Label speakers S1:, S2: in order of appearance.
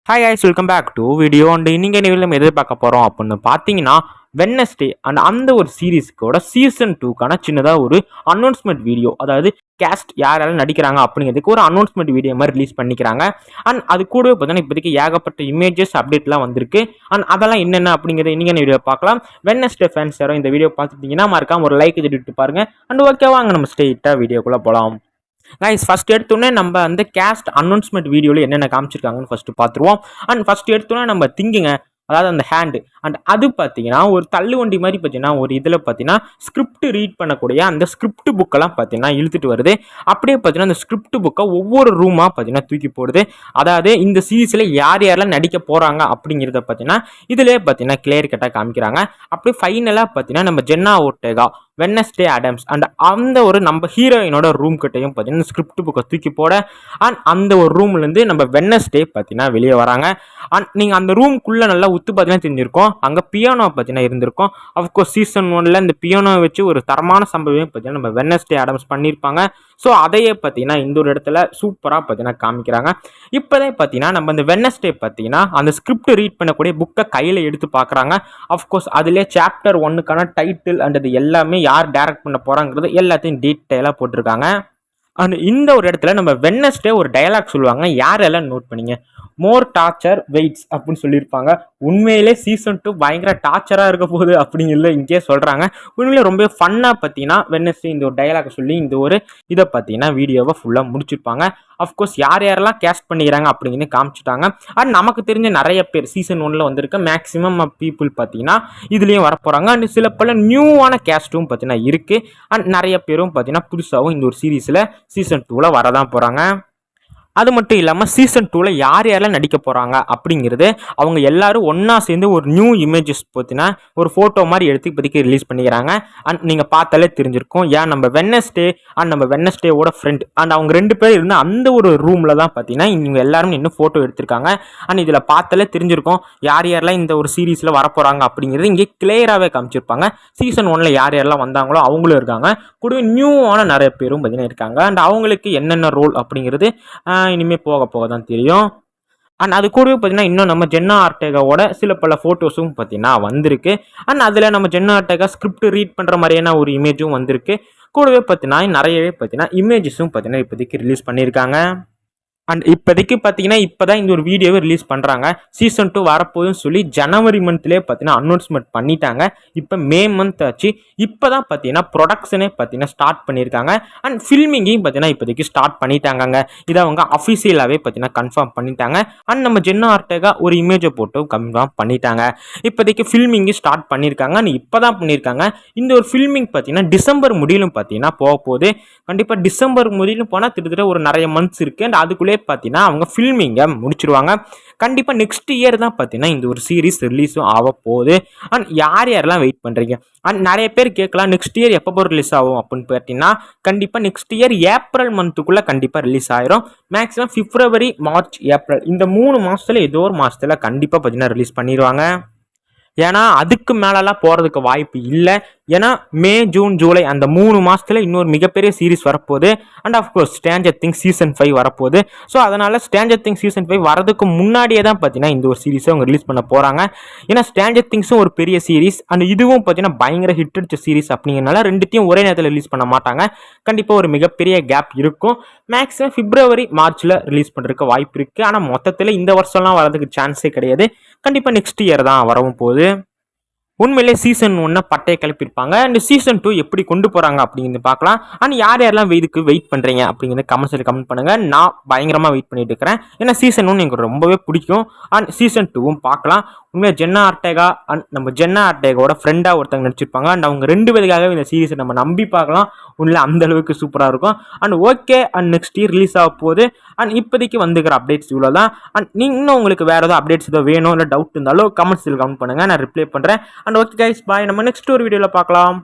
S1: Hi guys, welcome back to video. And இன்னைக்கு வீடியோவில் நம்ம எது பார்க்க போகிறோம் அப்படின்னு பார்த்தீங்கன்னா வெட்னஸ்டே அண்ட் அந்த ஒரு சீரீஸ்க்கோட சீசன் 2க்கான சின்னதாக ஒரு அனௌன்ஸ்மெண்ட் வீடியோ, அதாவது கேஸ்ட் யாரெல்லாம் நடிக்கிறாங்க அப்படிங்கிறதுக்கு ஒரு அனௌன்ஸ்மெண்ட் வீடியோ மாதிரி ரிலீஸ் பண்ணிக்கிறாங்க. அண்ட் அது கூடவே பார்த்தீங்கன்னா இப்போதைக்கு ஏகப்பட்ட இமேஜஸ் அப்டேட்லாம் வந்திருக்கு. அண்ட் அதெல்லாம் என்னென்ன அப்படிங்கிறத இன்னைக்கு வீடியோ பார்க்கலாம். வெட்னஸ்டே ஃபேன்ஸ் யாரும் இந்த வீடியோ பார்த்துட்டீங்கன்னா மறக்காம ஒரு லைக் தட்டிட்டு பாருங்க. அண்ட் ஓகே, வாங்க நம்ம ஸ்ட்ரெயிட்டாக வீடியோக்குள்ளே போகலாம். கைஸ், ஃபர்ஸ்ட் எடுத்தோடனே நம்ம அந்த கேஸ்ட் அனௌன்ஸ்மெண்ட் வீடியோவில் என்னென்ன காமிச்சிருக்காங்கன்னு ஃபர்ஸ்ட் பார்த்துருவோம். அண்ட் ஃபர்ஸ்ட் எடுத்தோடனே நம்ம திங்கிங்க, அதாவது அந்த ஹேண்டு அண்ட் அது பார்த்தீங்கன்னா ஒரு தள்ளு வண்டி மாதிரி பார்த்தீங்கன்னா ஒரு இதில் பார்த்தீங்கன்னா ஸ்கிரிப்ட் ரீட் பண்ணக்கூடிய அந்த ஸ்கிரிப்ட் புக்கெல்லாம் பார்த்தீங்கன்னா இழுத்துட்டு வருது. அப்படியே பார்த்தீங்கன்னா அந்த ஸ்கிரிப்ட் புக்கை ஒவ்வொரு ரூமாக பார்த்தீங்கன்னா தூக்கி போடுது. அதாவது இந்த சீரீஸில் யார் யாரெல்லாம் நடிக்க போகிறாங்க அப்படிங்கிறத பார்த்தீங்கன்னா இதிலே பார்த்தீங்கன்னா கிளியர் கட்டாக காமிக்கிறாங்க. அப்படியே ஃபைனலாக பார்த்தீங்கன்னா நம்ம ஜென்னா ஓர்டேகா, வெட்னஸ்டே ஆடம்ஸ் அண்ட் அந்த ஒரு நம்ம ஹீரோயினோட ரூம் கிட்டையும் பார்த்தீங்கன்னா ஸ்கிரிப்ட் புக்கை தூக்கி போட அண்ட் அந்த ஒரு ரூம்லேருந்து நம்ம வெட்னஸ்டே பார்த்தீங்கன்னா வெளியே வராங்க. அண்ட் நீங்கள் அந்த ரூம்குள்ளே நல்லா உத்து பார்த்தீங்கன்னா தெரிஞ்சிருக்கும், அங்கே பியானோ பார்த்தீங்கன்னா இருந்திருக்கும். அஃப்கோர்ஸ் சீசன் 1ல் இந்த பியானோ வச்சு ஒரு தரமான சம்பவம் பார்த்தீங்கன்னா நம்ம வெட்னஸ்டே ஆடம்ஸ் பண்ணியிருப்பாங்க. ஸோ அதையே பார்த்தீங்கன்னா இந்த ஒரு இடத்துல சூப்பராக பார்த்தீங்கன்னா காமிக்கிறாங்க. இப்போதே பார்த்தீங்கன்னா நம்ம இந்த வெட்னஸ்டே பார்த்தீங்கன்னா அந்த ஸ்கிரிப்ட் ரீட் பண்ணக்கூடிய புக்கை கையில் எடுத்து பார்க்குறாங்க. அஃப்கோர்ஸ் அதிலே சாப்டர் 1க்கான டைட்டில் அண்ட் அது எல்லாமே யார் டைரக்ட் பண்ண போகிறாங்கிறது எல்லாத்தையும் டீட்டெயிலாக போட்டிருக்காங்க. அண்ட் இந்த ஒரு இடத்துல நம்ம வெட்னஸ்டே ஒரு டயலாக் சொல்லுவாங்க, யாரெல்லாம் நோட் பண்ணீங்க, மோர் டார்ச்சர் வெயிட்ஸ் அப்படின்னு சொல்லியிருப்பாங்க. உண்மையிலே சீசன் 2 பயங்கர டார்ச்சராக இருக்க போகுது அப்படிங்கிறத இங்கே சொல்கிறாங்க. உண்மையிலே ரொம்ப ஃபன்னாக பார்த்தீங்கன்னா வெட்னஸ்டே இந்த ஒரு டயலாக் சொல்லி இந்த ஒரு இதை பார்த்தீங்கன்னா வீடியோவை ஃபுல்லாக முடிச்சிருப்பாங்க. அஃப்கோர்ஸ் யார் யாரெல்லாம் கேஸ்ட் பண்ணிக்கிறாங்க அப்படிங்கிறது காமிச்சிட்டாங்க. அண்ட் நமக்கு தெரிஞ்ச நிறைய பேர் சீசன் 1ல் வந்திருக்க மேக்ஸிமம் பீப்புள் பார்த்தீங்கன்னா இதுலேயும் வரப்போகிறாங்க. அண்ட் சில பல நியூவான கேஸ்ட்டும் பார்த்தீங்கன்னா இருக்குது. அண்ட் நிறைய பேரும் பார்த்தீங்கன்னா புதுசாகவும் இந்த ஒரு சீரீஸில் சீசன் 2ல் வரதான் போகிறாங்க. அது மட்டும் இல்லாமல் சீசன் 2ல் யார் யாரெல்லாம் நடிக்க போகிறாங்க அப்படிங்கிறது அவங்க எல்லாரும் ஒன்றா சேர்ந்து ஒரு நியூ இமேஜஸ் பார்த்தீங்கன்னா ஒரு ஃபோட்டோ மாதிரி எடுத்து இப்போதைக்கு ரிலீஸ் பண்ணிக்கிறாங்க. அண்ட் நீங்கள் பார்த்தாலே தெரிஞ்சிருக்கும், ஏன் நம்ம வெட்னஸ்டே அண்ட் நம்ம வெட்னஸ்டேவோட ஃப்ரெண்ட் அண்ட் அவங்க 2 பேர் இருந்த அந்த ஒரு ரூமில் தான் பார்த்தீங்கன்னா இவங்க எல்லாரும் இன்னும் ஃபோட்டோ எடுத்திருக்காங்க. அண்ட் இதில் பார்த்தாலே தெரிஞ்சிருக்கும் யார் யாரெல்லாம் இந்த ஒரு சீரீஸில் வரப்போகிறாங்க அப்படிங்கிறது இங்கே கிளியராகவே காமிச்சிருப்பாங்க. சீசன் 1ல் யார் யாரெல்லாம் வந்தாங்களோ அவங்களும் இருக்காங்க, கூடவே நியூவான நிறைய பேரும் பார்த்தீங்கன்னா இருக்காங்க. அண்ட் அவங்களுக்கு என்னென்ன ரோல் அப்படிங்கிறது இனிமேல் போக போக தான் தெரியும். அண்ட் அது கூடவே பார்த்தீங்கன்னா இன்னும் நம்ம ஜென்னா ஆர்டேகாவோட சில பல ஃபோட்டோஸும் பார்த்தீங்கன்னா வந்திருக்கு. அண்ட் அதில் நம்ம ஜென்னா ஆர்டேகா ஸ்கிரிப்ட் ரீட் பண்ணுற மாதிரியான ஒரு இமேஜும் வந்திருக்கு. கூடவே பார்த்தீங்கன்னா நிறையவே பார்த்தீங்கன்னா இமேஜஸும் பார்த்தீங்கன்னா இப்போதைக்கு ரிலீஸ் பண்ணியிருக்காங்க. அண்ட் இப்போதைக்கு பார்த்தீங்கன்னா இப்போ தான் இந்த ஒரு வீடியோவை ரிலீஸ் பண்ணுறாங்க. சீசன் 2 வரப்போகுதுன்னு சொல்லி ஜனவரி மந்த்லேயே பார்த்தீங்கன்னா அனௌன்ஸ்மெண்ட் பண்ணிட்டாங்க. இப்போ மே மந்த் ஆச்சு. இப்போ தான் பார்த்தீங்கன்னா ப்ரொடக்ஷனே பார்த்தீங்கன்னா ஸ்டார்ட் பண்ணியிருக்காங்க. அண்ட் ஃபில்மிங்கையும் பார்த்தீங்கன்னா இப்போதைக்கு ஸ்டார்ட் பண்ணிட்டாங்க. இதை அவங்க அஃபிஷியலாகவே பார்த்தீங்கன்னா கன்ஃபார்ம் பண்ணிட்டாங்க. அண்ட் நம்ம ஜென்னா ஆர்டேகா ஒரு இமேஜை போட்டு கன்ஃபார்ம் பண்ணிட்டாங்க. இப்போதைக்கு ஃபில்மிங்கும் ஸ்டார்ட் பண்ணியிருக்காங்க. அண்ட் இப்போ தான் பண்ணியிருக்காங்க. இந்த ஒரு ஃபில்மிங் பார்த்தீங்கன்னா டிசம்பர் முடியிலும் பார்த்தீங்கன்னா போக போகுது. கண்டிப்பாக டிசம்பர் முடியிலும் போனால் கிட்டத்தட்ட ஒரு நிறைய மந்த்ஸ் இருக்குது. அண்ட் அதுக்குள்ளே பார்த்தீங்கன்னா அவங்க ஃபில்மிங்கை முடிச்சிருவாங்க. கண்டிப்பாக நெக்ஸ்ட் இயர் தான் பார்த்தீங்கன்னா இந்த ஒரு சீரீஸ் ரிலீஸும் ஆக போகுது. அண்ட் யார் யாரெல்லாம் வெயிட் பண்ணுறீங்க? அண்ட் நிறைய பேர் கேட்கலாம், நெக்ஸ்ட் இயர் எப்போ ரிலீஸ் ஆகும் அப்படின்னு பார்த்தீங்கன்னா கண்டிப்பாக நெக்ஸ்ட் இயர் ஏப்ரல் மந்த்துக்குள்ளே கண்டிப்பாக ரிலீஸ் ஆயிரும். மேக்ஸிமம் பிப்ரவரி, மார்ச், ஏப்ரல் இந்த 3 மாதத்தில் ஏதோ ஒரு மாதத்தில் கண்டிப்பாக பார்த்தீங்கன்னா ரிலீஸ் பண்ணிடுவாங்க. ஏன்னா அதுக்கு மேலெல்லாம் போகிறதுக்கு வாய்ப்பு இல்லை. ஏன்னா மே, ஜூன், ஜூலை அந்த 3 மாதத்தில் இன்னொரு மிகப்பெரிய சீரீஸ் வரப்போகுது. And of course Stranger things season 5 வரப்போகுது. ஸோ அதனால் ஸ்ட்ரேஞ்சர் திங்ஸ் சீசன் 5 வரதுக்கு முன்னாடியே தான் பார்த்தீங்கன்னா இந்த ஒரு சீரீஸை அவங்க ரிலீஸ் பண்ண போகிறாங்க. ஏன்னா ஸ்ட்ரேஞ்சர் திங்ஸும் ஒரு பெரிய சீரீஸ் அண்ட் இதுவும் பார்த்தீங்கன்னா பயங்கர ஹிட் அடிச்ச சீரீஸ் அப்படிங்கிறனால ரெண்டுத்தையும் ஒரே நேரத்தில் ரிலீஸ் பண்ண மாட்டாங்க. கண்டிப்பாக ஒரு மிகப்பெரிய கேப் இருக்கும். மேக்ஸிமம் பிப்ரவரி, மார்ச்சில் ரிலீஸ் பண்ணுறதுக்கு வாய்ப்பு இருக்குது. ஆனால் மொத்தத்தில் இந்த வருஷம்லாம் வரதுக்கு சான்ஸே கிடையாது. கண்டிப்பாக நெக்ஸ்ட் இயர் தான் வரவும் போகுது. உண்மையிலே சீசன் 1 பட்டையை கிளப்பியிருப்பாங்க. அண்ட் சீசன் 2 எப்படி கொண்டு போகிறாங்க அப்படிங்கிறது பார்க்கலாம். அண்ட் யார் யாரெல்லாம் இதுக்கு வெயிட் பண்ணுறீங்க அப்படிங்கிறது கமெண்ட்ஸில் கமெண்ட் பண்ணுங்கள். நான் பயங்கரமாக வெயிட் பண்ணிட்டு இருக்கிறேன். ஏன்னா சீசன் 1 எனக்கு ரொம்பவே பிடிக்கும். அண்ட் சீசன் 2வும் பார்க்கலாம். உண்மையாக ஜென்னா ஆர்டேகா அண்ட் நம்ம ஜென்னா ஆர்டேகாவோட ஃப்ரெண்டாக ஒருத்தங்க நடிச்சிருப்பாங்க. அண்ட் அவங்க 2 பேருக்காகவே இந்த சீரீஸை நம்ம நம்பி பார்க்கலாம். உண்மையிலே அந்த அளவுக்கு சூப்பராக இருக்கும். And okay, and next year release ஆக போகுது. அண்ட் இப்போதைக்கு வந்துக்கிற அப்டேட்ஸ் இவ்வளோ தான். அண்ட் இன்னும் உங்களுக்கு வேறு ஏதாவது அப்டேட்ஸ் ஏதோ வேணும் இல்லை டவுட் இருந்தாலும் கமெண்ட்ஸில் கமெண்ட் பண்ணுங்கள், நான் ரிப்ளை பண்ணுறேன். அண்ட் ஓகே கைஸ், பாய். நம்ம நெக்ஸ்ட் ஒரு வீடியோவில் பார்க்கலாம்.